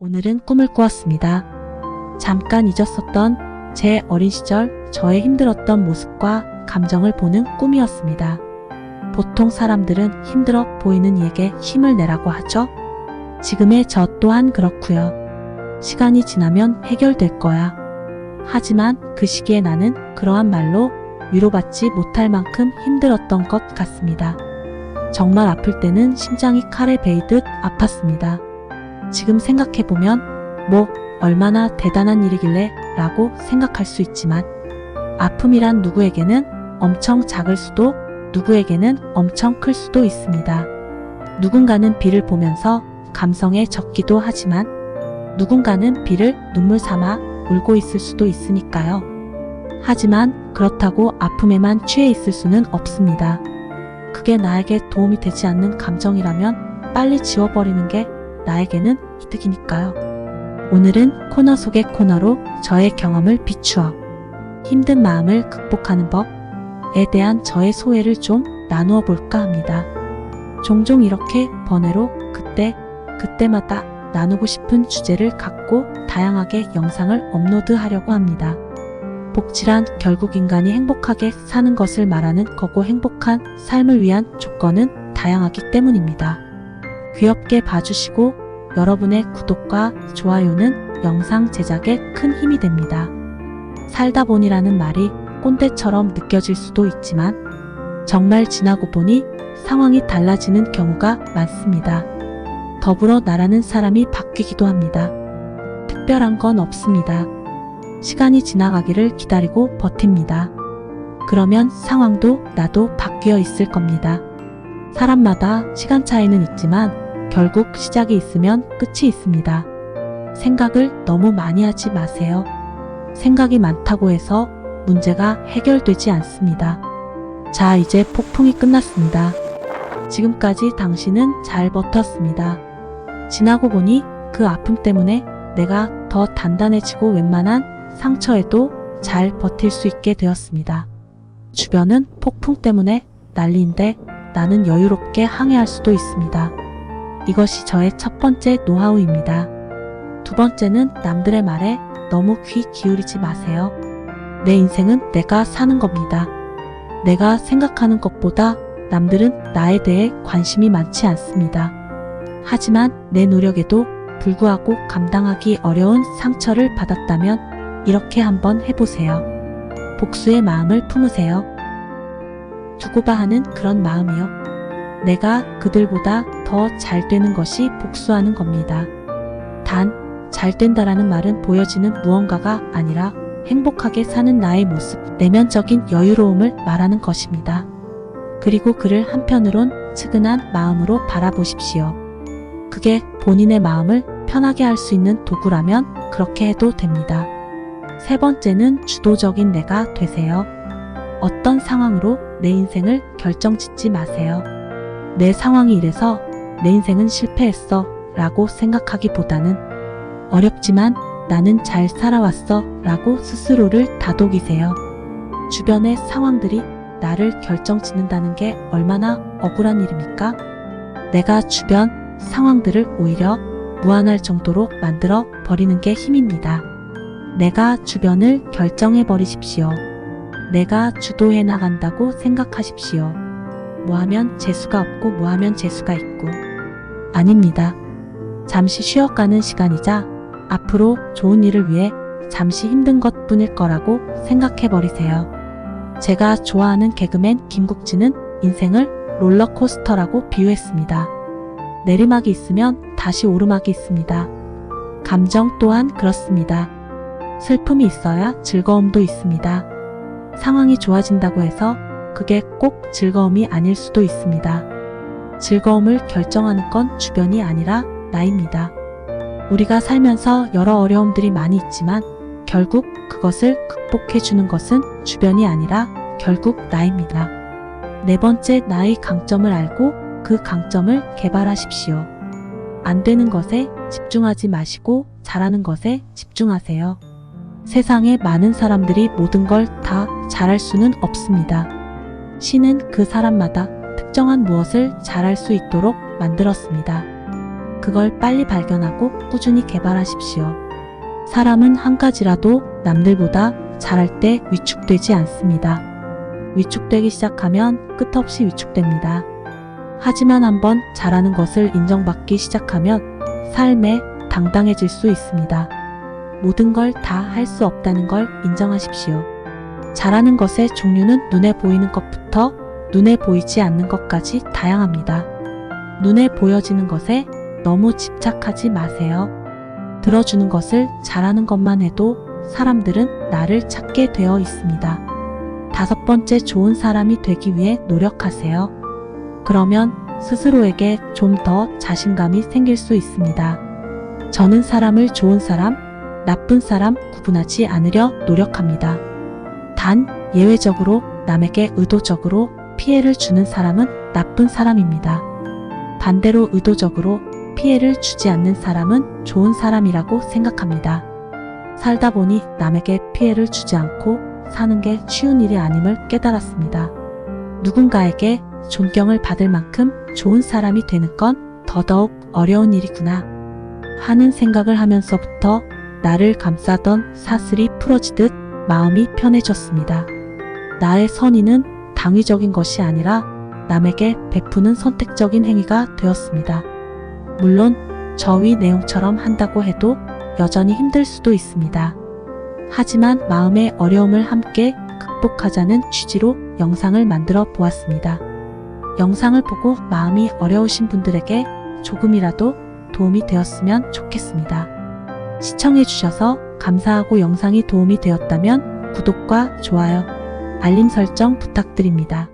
오늘은 꿈을 꾸었습니다. 잠깐 잊었었던 제 어린 시절 저의 힘들었던 모습과 감정을 보는 꿈이었습니다. 보통 사람들은 힘들어 보이는 이에게 힘을 내라고 하죠. 지금의 저 또한 그렇고요. 시간이 지나면 해결될 거야. 하지만 그 시기에 나는 그러한 말로 위로받지 못할 만큼 힘들었던 것 같습니다. 정말 아플 때는 심장이 칼에 베이듯 아팠습니다. 지금 생각해보면 얼마나 대단한 일이길래 라고 생각할 수 있지만 아픔이란 누구에게는 엄청 작을 수도 누구에게는 엄청 클 수도 있습니다. 누군가는 비를 보면서 감성에 젖기도 하지만 누군가는 비를 눈물 삼아 울고 있을 수도 있으니까요. 하지만 그렇다고 아픔에만 취해 있을 수는 없습니다. 그게 나에게 도움이 되지 않는 감정이라면 빨리 지워버리는 게 나에게는 이득이니까요. 오늘은 코너 속의 코너로 저의 경험을 비추어 힘든 마음을 극복하는 법에 대한 저의 소회를 좀 나누어 볼까 합니다. 종종 이렇게 번외로 그때마다 나누고 싶은 주제를 갖고 다양하게 영상을 업로드하려고 합니다. 복지란 결국 인간이 행복하게 사는 것을 말하는 거고 행복한 삶을 위한 조건은 다양하기 때문입니다. 귀엽게 봐주시고 여러분의 구독과 좋아요는 영상 제작에 큰 힘이 됩니다. 살다 보니라는 말이 꼰대처럼 느껴질 수도 있지만 정말 지나고 보니 상황이 달라지는 경우가 많습니다. 더불어 나라는 사람이 바뀌기도 합니다. 특별한 건 없습니다. 시간이 지나가기를 기다리고 버팁니다. 그러면 상황도 나도 바뀌어 있을 겁니다. 사람마다 시간 차이는 있지만 결국 시작이 있으면 끝이 있습니다. 생각을 너무 많이 하지 마세요. 생각이 많다고 해서 문제가 해결되지 않습니다. 자, 이제 폭풍이 끝났습니다. 지금까지 당신은 잘 버텼습니다. 지나고 보니 그 아픔 때문에 내가 더 단단해지고 웬만한 상처에도 잘 버틸 수 있게 되었습니다. 주변은 폭풍 때문에 난리인데 나는 여유롭게 항해할 수도 있습니다. 이것이 저의 첫 번째 노하우입니다. 두 번째는 남들의 말에 너무 귀 기울이지 마세요. 내 인생은 내가 사는 겁니다. 내가 생각하는 것보다 남들은 나에 대해 관심이 많지 않습니다. 하지만 내 노력에도 불구하고 감당하기 어려운 상처를 받았다면 이렇게 한번 해보세요. 복수의 마음을 품으세요. 두고 봐 하는 그런 마음이요. 내가 그들보다 더 잘 되는 것이 복수하는 겁니다. 단, 잘 된다라는 말은 보여지는 무언가가 아니라 행복하게 사는 나의 모습, 내면적인 여유로움을 말하는 것입니다. 그리고 그를 한편으론 측은한 마음으로 바라보십시오. 그게 본인의 마음을 편하게 할 수 있는 도구라면 그렇게 해도 됩니다. 세 번째는 주도적인 내가 되세요. 어떤 상황으로 내 인생을 결정짓지 마세요. 내 상황이 이래서 내 인생은 실패했어 라고 생각하기보다는 어렵지만 나는 잘 살아왔어 라고 스스로를 다독이세요. 주변의 상황들이 나를 결정짓는다는 게 얼마나 억울한 일입니까? 내가 주변 상황들을 오히려 무한할 정도로 만들어 버리는 게 힘입니다. 내가 주변을 결정해 버리십시오. 내가 주도해 나간다고 생각하십시오. 뭐하면 재수가 없고 뭐하면 재수가 있고. 아닙니다. 잠시 쉬어가는 시간이자 앞으로 좋은 일을 위해 잠시 힘든 것 뿐일 거라고 생각해 버리세요. 제가 좋아하는 개그맨 김국진은 인생을 롤러코스터라고 비유했습니다. 내리막이 있으면 다시 오르막이 있습니다. 감정 또한 그렇습니다. 슬픔이 있어야 즐거움도 있습니다. 상황이 좋아진다고 해서 그게 꼭 즐거움이 아닐 수도 있습니다. 즐거움을 결정하는 건 주변이 아니라 나입니다. 우리가 살면서 여러 어려움들이 많이 있지만 결국 그것을 극복해주는 것은 주변이 아니라 결국 나입니다. 네 번째, 나의 강점을 알고 그 강점을 개발하십시오. 안 되는 것에 집중하지 마시고 잘하는 것에 집중하세요. 세상에 많은 사람들이 모든 걸 다 잘할 수는 없습니다. 신은 그 사람마다 특정한 무엇을 잘할 수 있도록 만들었습니다. 그걸 빨리 발견하고 꾸준히 개발하십시오. 사람은 한 가지라도 남들보다 잘할 때 위축되지 않습니다. 위축되기 시작하면 끝없이 위축됩니다. 하지만 한번 잘하는 것을 인정받기 시작하면 삶에 당당해질 수 있습니다. 모든 걸 다 할 수 없다는 걸 인정하십시오. 잘하는 것의 종류는 눈에 보이는 것부터 눈에 보이지 않는 것까지 다양합니다. 눈에 보여지는 것에 너무 집착하지 마세요. 들어주는 것을 잘하는 것만 해도 사람들은 나를 찾게 되어 있습니다. 5번째, 좋은 사람이 되기 위해 노력하세요. 그러면 스스로에게 좀 더 자신감이 생길 수 있습니다. 저는 사람을 좋은 사람, 나쁜 사람 구분하지 않으려 노력합니다. 단, 예외적으로 남에게 의도적으로 피해를 주는 사람은 나쁜 사람입니다. 반대로 의도적으로 피해를 주지 않는 사람은 좋은 사람이라고 생각합니다. 살다 보니 남에게 피해를 주지 않고 사는 게 쉬운 일이 아님을 깨달았습니다. 누군가에게 존경을 받을 만큼 좋은 사람이 되는 건 더더욱 어려운 일이구나 하는 생각을 하면서부터 나를 감싸던 사슬이 풀어지듯 마음이 편해졌습니다. 나의 선의는 당위적인 것이 아니라 남에게 베푸는 선택적인 행위가 되었습니다. 물론 저 위 내용처럼 한다고 해도 여전히 힘들 수도 있습니다. 하지만 마음의 어려움을 함께 극복하자는 취지로 영상을 만들어 보았습니다. 영상을 보고 마음이 어려우신 분들에게 조금이라도 도움이 되었으면 좋겠습니다. 시청해주셔서 감사하고 영상이 도움이 되었다면 구독과 좋아요, 알림 설정 부탁드립니다.